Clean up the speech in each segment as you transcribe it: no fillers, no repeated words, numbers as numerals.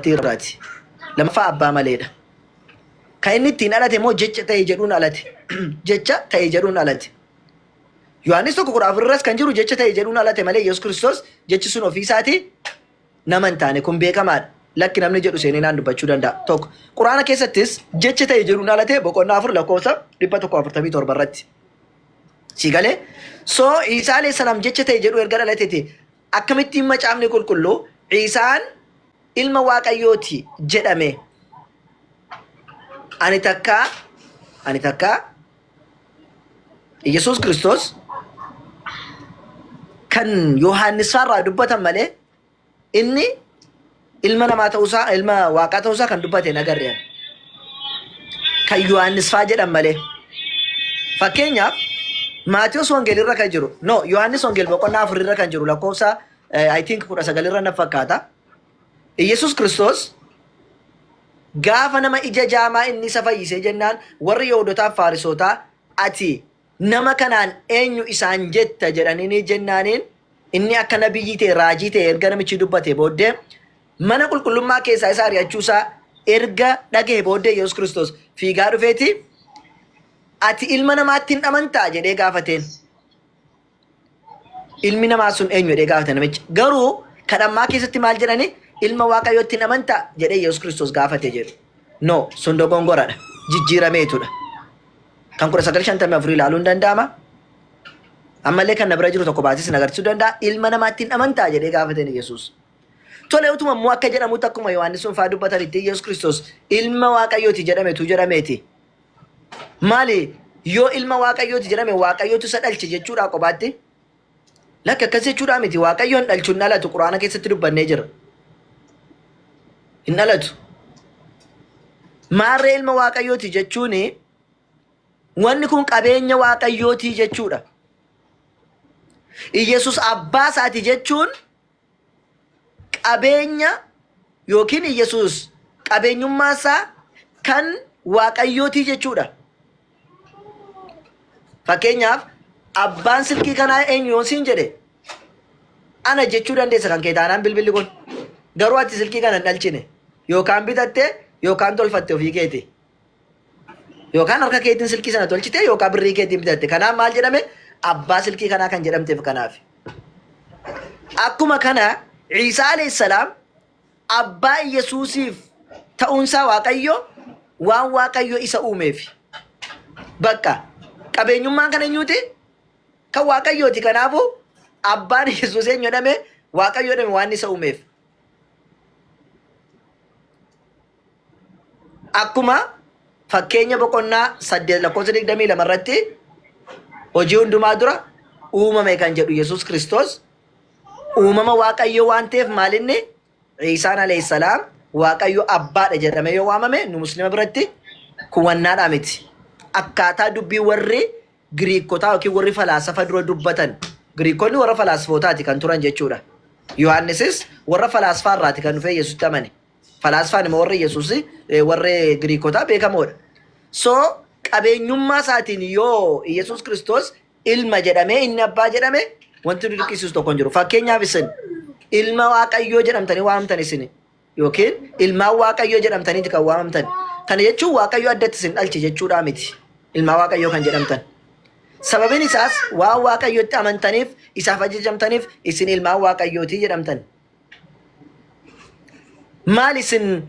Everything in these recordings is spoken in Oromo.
irraati. Lammaffaa abbaa maleedha. Kan inni ittiin dhalate immoo jecha ta'e jedhuun dhalate. Jecha ta'e jedhuun dhalate. Yohaannis 1:4 kan jiru jecha ta'e jedhuun dhalate malee Yesuus Kiristoos jechi sun ofii isaatii nama hin taane kun beekamaadha. Lakki namni jedhu seenee naan dubbachuu danda'a. Tokko Quraana keessattis jecha ta'e jedhuun dhalate boqonnaa 4 lakkoofsa 147 irratti. Sigalee soo Iisaa alayhi salaam jecha ta'e jedhu erga dhalateeti akkamittiin macaafni qulqulluu Iisaan ilma Waaqayyooti jedhame. Ani takka Yesuus Kiristoos kan Yohaannis irraa dubbatan malee inni ilma namaa ta'uusaa ilma Waaqaa ta'uusaa kan dubbate nagarreen. Kan Yohaannis faa jedhan malee. Fakkeenyaaf Maatiyos Wongeel irra kan jiru. No, Yohaannis Wongeel boqonnaa 4 irra kan jiru lakkoofsa I think 19 irra na fakkaata. Yesuus Kiristoos gaafa nama ija jaamaa inni isa fayyisee jennaan warri Yihudootaaf Faarisootaa ati nama kanaan eenyu isaan jetta jedhanii jennaaniin inni akka nabiyyi ta'e raajii ta'e erga namichi dubbate booddee mana qulqullummaa keessaa isa ari'achuusaa erga dhaga'e booddee Yesuus Kiristoos fiigaa dhufeeti ati ilma namaatti hin amantaa jedhee gaafateen. Ilmi namaa sun eenyu jedhee gaafate namichi. Garuu kadhammaa keessatti maal jedhani ilma Waaqayyootti hin amantaa jedhee Yesuus Kiristoos gaafate jedhu. No, sun dogongoradha. Jijjiirameetudha. Kan 1954 ilaaluun danda'ama. Ammallee kan na bira jiru tokko baasis nagarsiisuu danda'a. Ilma namaatti hin amantaa jedhee gaafateen Yesuus. Tole utuma immoo akka jedhamutti akkuma Yohaannis sun faa dubbatanitti Yesuus Kiristoos ilma Waaqayyooti jedhametu jedhameeti. Maali yoo ilma Waaqayyooti jedhame Waaqayyootu isa dhalche jechuudha qobaatti. Lakki akkas jechuudha miti Waaqayyoon dhalchuun dhalatu Quraana keessatti dubbannee jira. Hin dhalatu. Maarree ilma Waaqayyooti jechuun wanni kun qabeenya Waaqayyooti jechuudha. Yesuus abbaa isaati jechuun qabeenya yookiin Yesuus qabeenyummaa isaa kan Waaqayyooti jechuudha. Fakkeenyaaf abbaan silkii kanaa eenyu yoo siin jedhe ana jechuu dandeessa kan kee taanaan bilbilli kun garuu ati silkii kana hin dhalchine yookaan bitatte yookaan tolfatte ofii keeti yookaan harka keetiin silkii sana tolchite yookaan birrii keetiin bitatte kanaaf maal jedhame abbaa silkii kanaa kan jedhamteef kanaaf. Akkuma kana Iisaa alayhi salaam abbaa Yesuusiif ta'uunsaa Waaqayyo waan Waaqayyo isa uumeef bakka qabeenyummaan kan eenyuuti kan Waaqayyooti kanaafu abbaan Yesuus eenyu jedhame Waaqayyo jedhame waan isa uumeef. Akkuma fakkeenya boqonnaa 8 lakkoofsa 22 irratti hojii hundumaa dura uumame kan jedhu Yesuus Kiristoos uumama Waaqayyo waan ta'eef maalinni Iisaan alayhi salaam Waaqayyo abbaadha jedhamee yoo waamame nu muslima biratti kuwannaadhaa miti. Akkaataa dubbii warri Giriikotaa yookiin warri falaasafa dura dubbatan. Giriikonni warra falaasfootaati kan turan jechuudha. Yohaannisis warra falaasfaa irraati kan dhufee Yesuusitti amane. Falaasfaan immoo warri Yesuus warri Giriikotaa beekamoodha. So qabeenyummaa isaatiin yoo Yesuus Kiristoos ilma jedhamee inni abbaa jedhame wanti nu dirqisiisu tokko hin jiru. Fakkeenyaaf isin ilma Waaqayyoo jedhamtanii waamamtan isin yookiin ilmaan Waaqayyoo jedhamtaniiti kan waamamtan. Kana jechuun Waaqayyo addatti isin dhalche jechuudha miti. Ilma Waaqayyoo kan jedhamtan. Sababiin isaas waan Waaqayyootti amantaniif isaaf ajajamtaniif isin ilmaan Waaqayyooti jedhamtan. Maal isin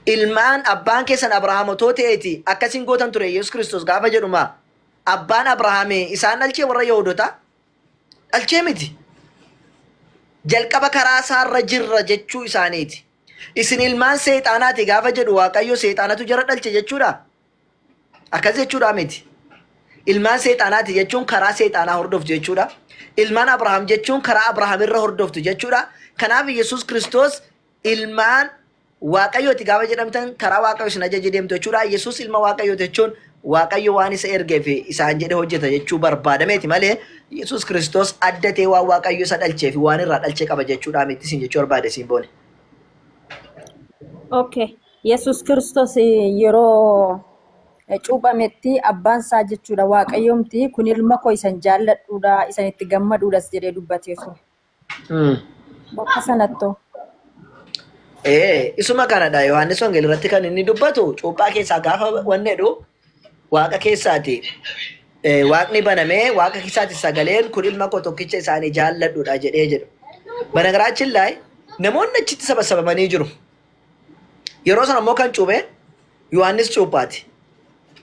ilmaan abbaan keessan Abrahaam otoo ta'eeti akkasiin gootan ture Yesuus Kiristoos gaafa jedhuma abbaan Abrahaamii isaan dhalchee warra Yihudootaa dhalchee miti. Jalqaba karaa isaarra jirra jechuu isaaniiti. Isin ilmaan seexaanaati gaafa jedhu Waaqayyo seexaanatu jara dhalche jechuudha. Akkas jechuudha miti. Ilmaan seexaanaati jechuun karaa seexaanaa hordoftu jechuudha. Ilmaan Abrahaam jechuun karaa Abrahaam irra hordoftu jechuudha. Kanaaf Yesuus Kiristoos ilmaan Waaqayyooti gaafa jedhamtan karaa Waaqayyo isin ajaje deemtu jechuudha. Yesuus ilma Waaqayyoo jechuun Waaqayyo waan isa ergeef isaan jedhe hojjeta jechuu barbaadameeti malee Yesuus Kiristoos addatee waan Waaqayyo isa dhalcheef waan irraa dhalchee qaba jechuudha miti isin jechuu barbaade siin boone. Okay. Yesuus Kiristoos yeroo cuuphametti abbaan isaa jechuudha Waaqayyoomti kun ilma koo isan jaalladhuudha isan itti gammaduudhas jedhee dubbatee ture. Bakka sanatto. isuma kanadha Yohaannis Wangeel irratti kan inni dubbatu cuuphaa keessaa gaafa wannedhu waaqa keessaati. Waaqni banamee waaqa keessaati sagaleen kun ilma koo tokkicha isaanii jaalladhuudha jedhee jedhu. Banagaraachin laay namoonni achitti sabasabamanii jiru. Yeroo sana immoo kan cuube Yohaannis cuuphaati.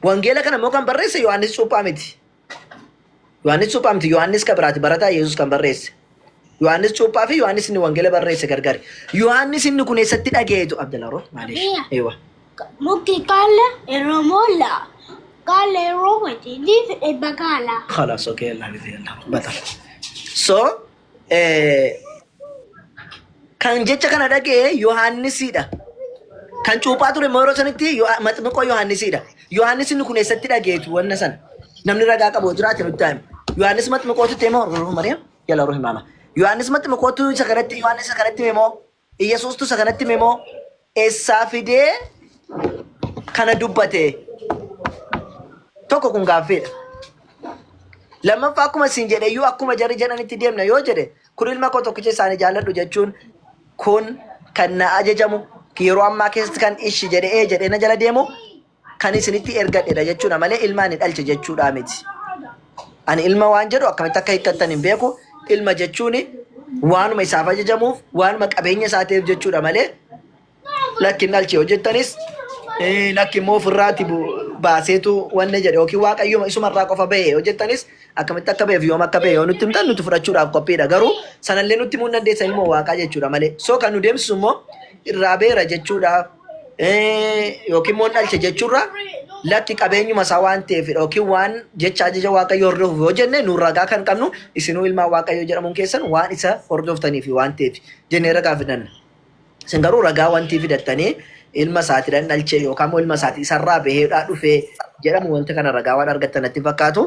Wangeela kana immoo kan barreesse Yohaannis cuuphaa miti. Yohaannis cuuphaa miti. Yohaannis kan biraati barataa Yesuus kan barreesse. Yohaannis cuuphaa fi Yohaannis inni wangeela barreesse gargari. Yohaannis inni kun eessatti dhageetu Abdalaro maaliif? Eewa. Mukti kaala Oromola. Kaala Oromooti. Diif ebba kaala. Khalas okay Allah bizi Allah. Bata. So kan jecha kana dhagee Yohaannisidha. Kan cuuphaa ture yeroo sanitti maxmiqoo Yohaannisidha. Yohaannis inni kun eessatti dhageetu wanna sana. Namni ragaa qabu jiraate nutti hime. Yohaannis maxmiqootu teemoo Mariyaam yala ruhi mama. Yohaannis maxmiqootu isa kanatti Yohaannis isa kanatti memoo Yesuustu isa kanatti memoo eessaa fidee kana dubbate tokko kun gaaffiidha. Lammaffaa akkuma siin jedhe iyyuu akkuma jarri jedhanitti deemna yoo jedhe kun ilma koo tokkicha isaanii jaalladhu jechuun kun kan na ajajamu yeroo ammaa keessatti kan ishi jedhee na jala deemu kan isinitti ergadheedha jechuudha malee ilmaan hin dhalche jechuudha miti. Ani ilma waan jedhu akkamitti akka hiikkattan hin beeku. Ilma jechuun waanuma isaaf ajajamuuf waanuma qabeenya isaatiif jechuudha malee lakki hin dhalche hojjettanis lakki immoo ofirraati baaseetu wanne jedhe yookiin waaqayyooma isumarraa qofa bahee hojjettanis akkamitti akka baheef yoom akka bahe yoo nutti himtan nuti fudhachuudhaaf qophiidha. Garuu sanallee nutti himuu hin dandeessan ilmoo waaqaa jechuudha malee. So kan nu deemsisu immoo irraa beera jechuudha yookiin immoo hin dhalche jechuurra lakki qabeenyuma isaa waan ta'eef yookiin waan jecha ajaja waaqayyoo hordofuuf yoo jenne nuun ragaa kan qabnu isinuu ilmaan waaqayyoo jedhamuun keessan waan isa hordoftaniif waan ta'eef jennee ragaa fidanna. Isin garuu ragaa wanti fidattanii ilma isaatiidhaan dhalchee yookaan immoo ilma isaatii isarraa baheedhaa dhufee jedhamu wanti kana ragaa waan argattan natti fakkaatu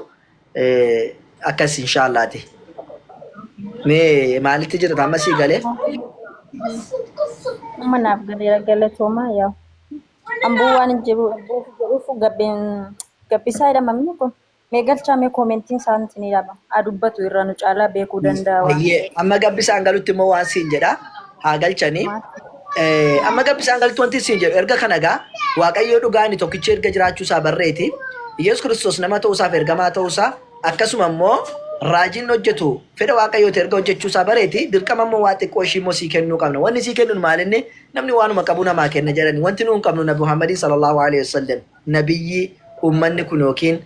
akkas inshaallaati. Mee maalitti jirta amma sii galee? Manaaf galatoomaa yaa. Amboo waan jiruuf gabbisaa jedhamamni kun mee galchaa mee koomentiin isaaniitiin jedhama. Dubbatu irra nu caalaa beekuu danda'a. Amma gabbisaan galutti immoo waan siin jedha haa galchanii. Amma gabbisaan galutti wanti siin jedhu erga kana gaa waaqayyoo dhugaani tokkichi erga jiraachuusaa barreeti. Yesuus Kiristoos nama ta'uusaaf ergamaa ta'uusaa akkasuma immoo raajiin hojjetu fedha waaqayyooti erga hojjechuusaa bareeti dirqama immoo waa xiqqoo ishii immoo sii kennuu qabna. Wanni sii kennuun maalinni namni waanuma qabu namaa kenna jedhani. Wanti nuun qabnu Nabi Muhammadin sallallahu alaihi wasallam nabiyyi ummanni kun yookiin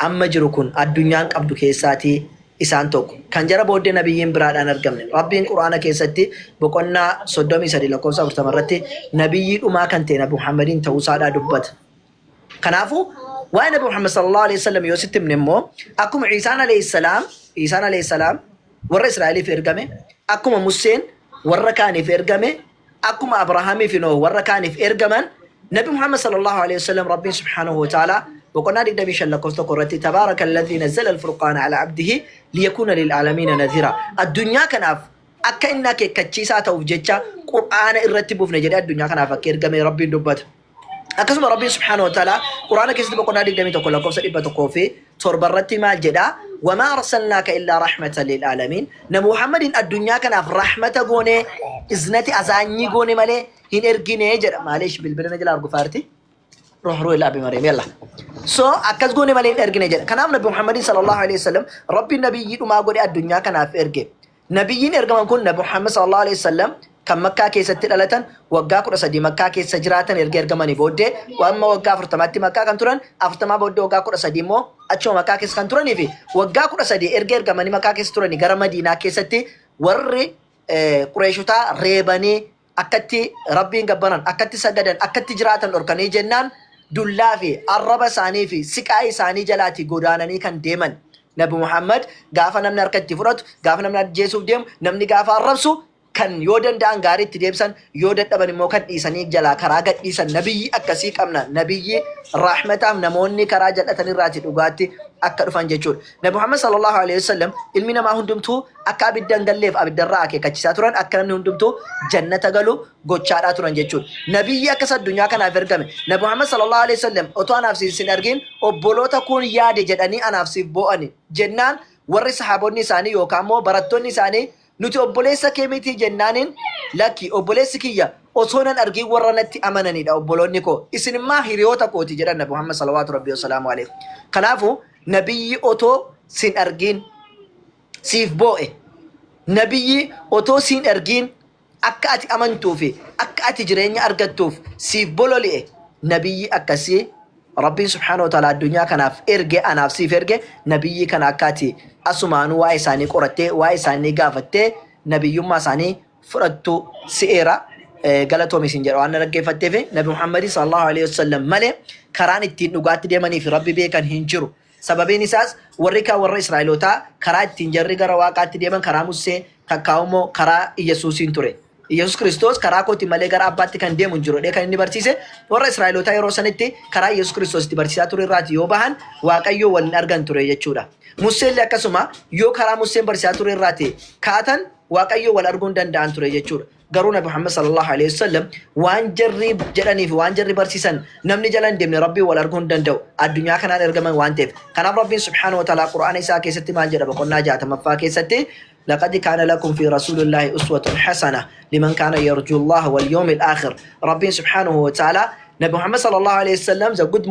amma jiru kun addunyaan qabdu keessaatii isaan tokko. Kan jara booddee nabiyyiin biraadhaan argamne. Rabbiin Quraana keessatti boqonnaa 33 lakkoofsa 40 irratti nabiyyii dhumaa kan ta'e Nabi Muhammadin ta'uusaadhaa dubbata. Kanaafuu waa'ee Nabi Muhammad sallallahu alaihi wasallam yoo sitti himne immoo akkuma Isaan alayhi salaam warra Israa'eliif ergame, akkuma Museen warra kaaniif ergame, akkuma Abrahaamii fi Nooh warra kaaniif ergaman Nabi Muhammad sallallahu alaihi wasallam Rabbiin subhanahu wa ta'ala boqonnaa 25 lakkoofsa tokko irratti tabaaraka alladhii nazzala al-furqaana ala abdihi liyakuna lil'aalamiina nadhira. Addunyaa kanaaf akka inni akeekkachiisaa ta'uuf jecha Qur'aana irratti buufne jedhee addunyaa kanaaf akka ergame Rabbiin dubbata. Akkasuma Rabbiin subhanahu wa ta'ala Qur'aana keessatti boqonnaa 21 lakkoofsa 100 fi 7 irratti maal jedha? Wamaa arsalnaaka illaa rahmatan lil'aalamiin. Nabi Muhammadin addunyaa kanaaf rahmata goone iznati azaanyii goone malee hin ergine jedha. Maalish bilbilina jala argu faarti. Ruh ilaa bi Maryam yalla. So akkas goone malee hin ergine jedha. Kanaaf Nabi Muhammadin sallallahu alaihi wasallam Rabbiin nabiyyi dhumaa godhe addunyaa kanaaf erge. Nabiyyiin ergaman kun Nabi Muhammad sallallahu alaihi wasallam kan Makkaa keessatti dhalatan waggaa 13 Makkaa keessa jiraatan ergamanii booddee wamma waggaa 40tti Makkaa kan turan 40 booddee waggaa 13 immoo achuma Makkaa keessa kan turanii fi waggaa 13 ergamanii Makkaa keessa turanii gara Madiinaa keessatti warri Qureeshotaa reebanii akkatti Rabbiin gabbaran akkatti sagadan akkatti jiraatan dhorkanii jennaan dullaa fi arraba isaanii fi siqaa isaanii jalaati godaananii kan deeman. Nabi Muhammad gaafa namni harkatti fudhatu gaafa namni ajjeesuuf deemu namni gaafa arrabsu kan yoo danda'an gaariitti deebsan yoo dadhaban immoo kan dhiisanii jalaa karaa gadhiisan nabiyyi akkasii qabna. Nabiyyi rahmataaf namoonni karaa jal'atanirraati dhugaatti akka dhufan jechuudha. Nabi Muhammad sallallahu alaihi wasallam ilmi namaa hundumtuu akka abiddan galleef abiddarraa akeekkachiisaa turan akka namni hundumtuu jannata galu gochaadhaa turan jechuudha. Nabiyyi akkas addunyaa kanaaf ergame. Nabi Muhammad sallallahu alaihi wasallam otoo anaaf siin argin obboloota kun yaade jedhanii anaaf siif bo'ani jennaan warri sahaabonni isaanii yookaan immoo barattoonni isaanii nuti obboleessa kee miti jennaaniin lakki obboleessi kiyya osonan argii warra natti amananidha obboloonni koo. Isinimmaa hiriyoota kooti jedhan Nabi Muhammad salawaatu rabbii wasalaamu alayhi. Kanaafu nabiyyi otoo sin argiin siif boo'e. Nabiyyi otoo sin argiin akka ati amantuu fi akka ati jireenya argattuuf siif bololi'e. Nabiyyi akkasii Rabbiin subhaanahu wa ta'ala addunyaa kanaaf erge anaaf siif erge nabiyyi kana akka ati asumaanuu waa'ee isaanii qorattee waa'ee isaanii gaafattee nabiyyummaa isaanii fudhattu si'eera. Galatoomi isin jedha waan dhaggeeffatteef Nabi Muhammad sallallahu alaihi wasallam malee karaan ittiin dhugaatti deemanii fi Rabbi beekan hin jiru. Sababiin isaas warri Israa'elootaa karaa ittiin jarri gara waaqaatti deeman karaa Musee takkaa'umoo karaa Iyesuusiin ture. Iyesuus Kiristoos karaa kooti malee gara abbaatti kan deemu hin jiru kan inni barsiise warra Israa'elootaa yeroo sanitti karaa Iyesuus Kiristoos itti barsiisaa ture irraati yoo bahan Waaqayyoo waliin argan ture jechuudha. Museellee akkasuma yoo karaa Museen barsiisaa ture irraati kaatan Waaqayyoo wal arguu hin danda'an ture jechuudha. Garuu Nabi Muhammad sallallahu alaihi wasallam waan jarri jedhanii fi waan jarri barsiisan namni jala hin deemne Rabbii wal arguu hin danda'u addunyaa kanaan ergaman waan ta'eef. Kanaaf Rabbiin subhaanahu wa ta'ala Qur'aana isaa keessatti maal jedha boqonnaa 60ffaa keessatti لقد كان لكم في رسول الله أسوة حسنة لمن كان يرجو الله واليوم الآخر. ربي سبحانه وتعالى نبي محمد صلى الله عليه وسلم the good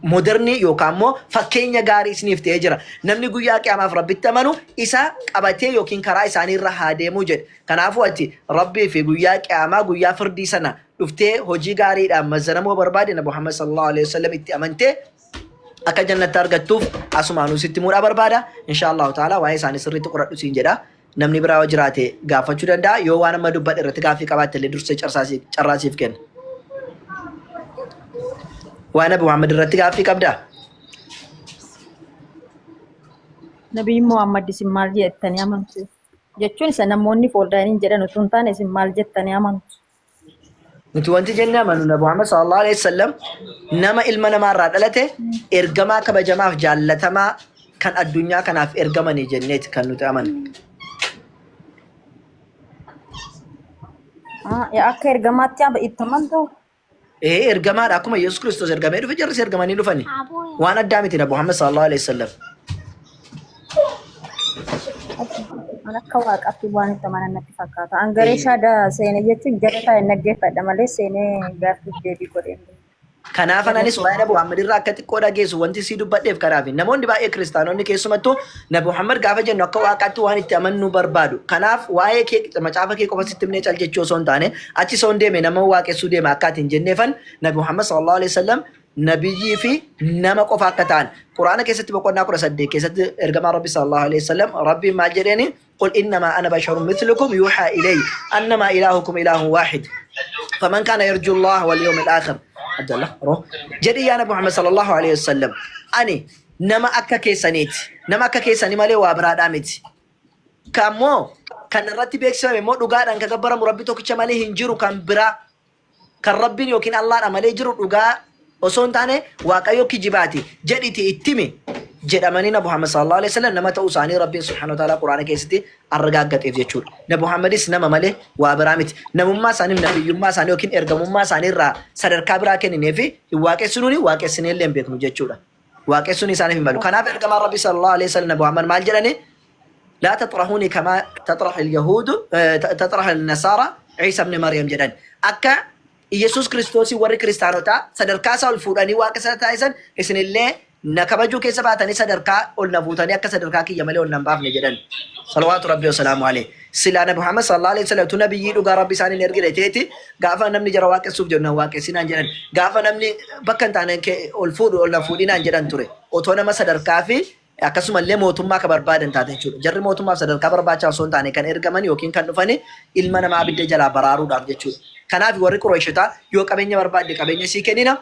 moderni yookaan immoo fakkeenya gaarii isiniif ta'ee jira. Namni guyyaa qiyaamaaf Rabbitti amanu isa qabatee yookiin karaa isaanii irra haa deemuu jedhe. Kanaafuu ati Rabbii fi guyyaa qiyaamaa guyyaa firdii sana dhuftee hojii gaariidhaan mazzaramuu barbaade Nabi Muhammad sallallahu alaihi wasallam itti amantee akka jannatti argattuuf asumaanuu sitti muudhaa barbaada. Inshaallahu ta'ala waa'ee isaanii sirriitti qoradhu siin jedha. Namni biraa yoo jiraate gaafachuu danda'a. Yoo waan amma dubbadhe irratti gaaffii qabaatte illee dursee carraasiif kenna. Waan Nabi Muhammad irratti gaaffii qabdaa? Nabi Muhammad isin maal jettanii amantu? Jechuun isa namoonni fooldaaniin jedhan utuu hin taane isin maal jettanii amantu? Nuti wanti jennee amanu Nabi Muhammad sallallahu alaihi wasallam nama ilma namaarraa dhalate ergamaa kabajamaaf jaallatamaa kan addunyaa kanaaf ergamanii jenneeti kan nuti amanu. Akka ergamaatti itti amantu? Ergamaadha akkuma Yesuus Kiristoos ergamee dhufe jarris ergamanii dhufani. Waan addaa miti Nabi Muhammad sallallahu alaihi wasallam. Akka waaqaatti waan itti amanan natti fakkaata. Angaree shaada seenee jechuun jalataa hin dhaggeeffadha malee seenee gaaffiif deebii godhee. Kanaaf anis waa'ee Nabi Muhammad irraa akka xiqqoo dhageessu wanti sii dubbadheef kanaaf namoonni baay'ee kiristaanonni keessumattuu Nabi Muhammad gaafa jennu akka waaqaatti waan itti amannu barbaadu. Kanaaf waa'ee kee macaafa kee qofa sitti himnee cal jechuu osoo hin taane achi osoo hin deeme nama waaqessuu deema akka ati hin jenneefan Nabi Muhammad sallallahu alaihi wasallam nabiyyii fi nama qofa akka ta'an Quraana keessatti boqonnaa 18 keessatti ergamaa Rabbi sallallahu alaihi wasallam Rabbiin maal jedheeni قل إنما أنا بشر مثلكم يوحى إلي أنما إلهكم إله واحد فمن كان يرجو الله واليوم الآخر عبد الله روح جدي يا نبي محمد صلى الله عليه وسلم أني نما أكا كيسانيت نما أكا كيساني مالي وابراد آمت كامو كان رتب يكسب مو دغا دان كغبر مربي تو كچمالي هنجرو كان برا كان ربي يوكين الله امالي جرو دغا وسون تاني واقيو كجباتي جديتي اتمي jedhamanii Nabi Muhammad sallallahu alaihi wasallam nama ta'uu isaanii Rabbiin subhanahu wa ta'ala Quraana keessatti argaaggateef jechuudha. Nabi Muhammadis nama malee waa biraa miti. Namummaa isaanii nabiyyummaa isaanii yookiin ergamummaa isaanii irraa sadarkaa biraa kenninee fi waaqessuun waaqessinee illee hin beeknu jechuudha. Waaqessuun isaaniif hin malu. Kanaaf ergamaa Rabbi sallallahu alaihi wasallam Nabi Muhammad maal jedhani? لا تطرحوني كما تطرح اليهود تطرح النصارى عيسى ابن مريم jedhan. Akka Yesuus Kiristoos warri kiristaanotaa sadarkaa isaa ol fuudhanii waaqessa taasisan isinillee na kabajuu keessa baatanii sadarkaa ol na fuutanii akka sadarkaa kiyya malee ol nan baafne jedhan. Salawaatu Rabbi wa salaamu alayhi. Silaa Nabi Muhammad sallallahu alaihi wasallam tu nabiyyii dhugaa Rabbi isaanii hin ergine teeti gaafa namni jara waaqessuuf jedhu nan waaqessinaan jedhan. Gaafa namni bakka hin taane ol fuudhu ol na fuudhinaan jedhan ture. Otoo nama sadarkaa fi akkasumallee mootummaa ka barbaadan taate jechuudha. Jarri mootummaaf sadarkaa barbaacha osoo hin taane kan ergaman yookiin kan dhufani ilma namaa abidda jalaa baraaruudhaaf jechuudha. Kanaaf warri Qurayshotaa yoo qabeenya barbaadde qabeenya sii kennina.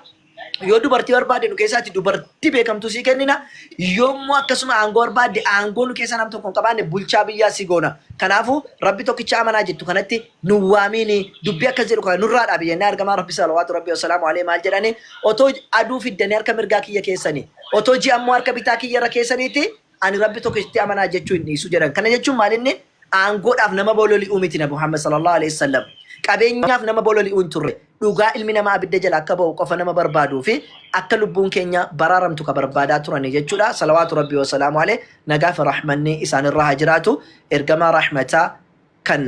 Yoo dubartii barbaadde nu keessaatti dubartii beekamtu sii kennina. Yoommoo akkasuma aangoo barbaadde aangoo nu keessa nam tokko hin qabaanne bulchaa biyyaa sii goona. Kanaafuu Rabbi tokkicha amanaa jettu kanatti nu waamiini dubbii akkas jedhu kana nurraa dhaabi jennee argamaa Rabbi salawaatu Rabbi wasalaamu alayhi maal jedhani otoo aduu fiddanii harka mirgaa kiyya keessanii otoo ji'a ammoo harka bitaa kiyya irra keessaniiti ani Rabbi tokkitti amanaa jechuu hin dhiisu jedhan. Kana jechuun maalinni aangoodhaaf nama bololi'uu miti Nabi Muhammad sallallahu alaihi wasallam. Qabeenyaaf nama bololi'uu hin turre. Dhugaa ilmi namaa abidda jala akka ba'u qofa nama barbaaduu fi akka lubbuun keenya baraaramtu ka barbaadaa turani jechuudha. Salawaatu Rabbi wa salaamu alayhi nagaa fi rahmanni isaan irraa haa jiraatu. Ergamaa rahmataa kan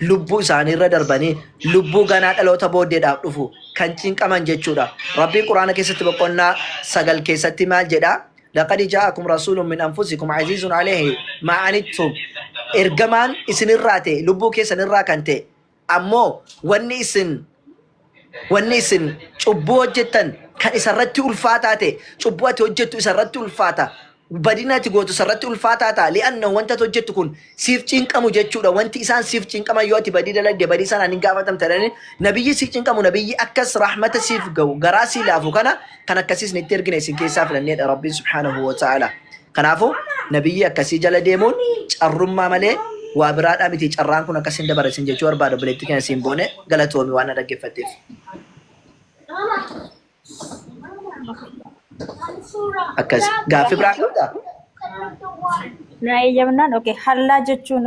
lubbuu isaaniirra darbanii lubbuu ganaa dhaloota booddeedhaaf dhufu kan cinqaman jechuudha. Rabbiin Quraana keessatti boqonnaa 9 keessatti maal jedha? لقد جاءكم رسول من أنفسكم عزيز عليه ما عنتم إرجمان إسن الراتي لبوك إسن الراكنتي أمو ونسن شبوه جدا كان إسرتي الفاتاتي شبوه توجدت إسرتي الفاتا بدينا تقول تسرتي الفاتاتا لأنه وانت توجد تكون سيف تنكم جتشودا وانت إسان سيف تنكم يوتي بدينا لك بدي سان أني قافتم تراني نبي سيف تنكم نبي أكس رحمة سيف جو جراسي لافو كان أكسيس نترجع نسين كيساف لنيت ربي سبحانه وتعالى كنافو نبي أكسي جل ديمون الرمى ملء وابراد أمتي جران كنا كسين دبر سين جوار بعد بلتي كان سيمبونه قالتهم وانا رجع فتيف أكس قافي براكودا Nah, iya benar. Oke, halla jechuun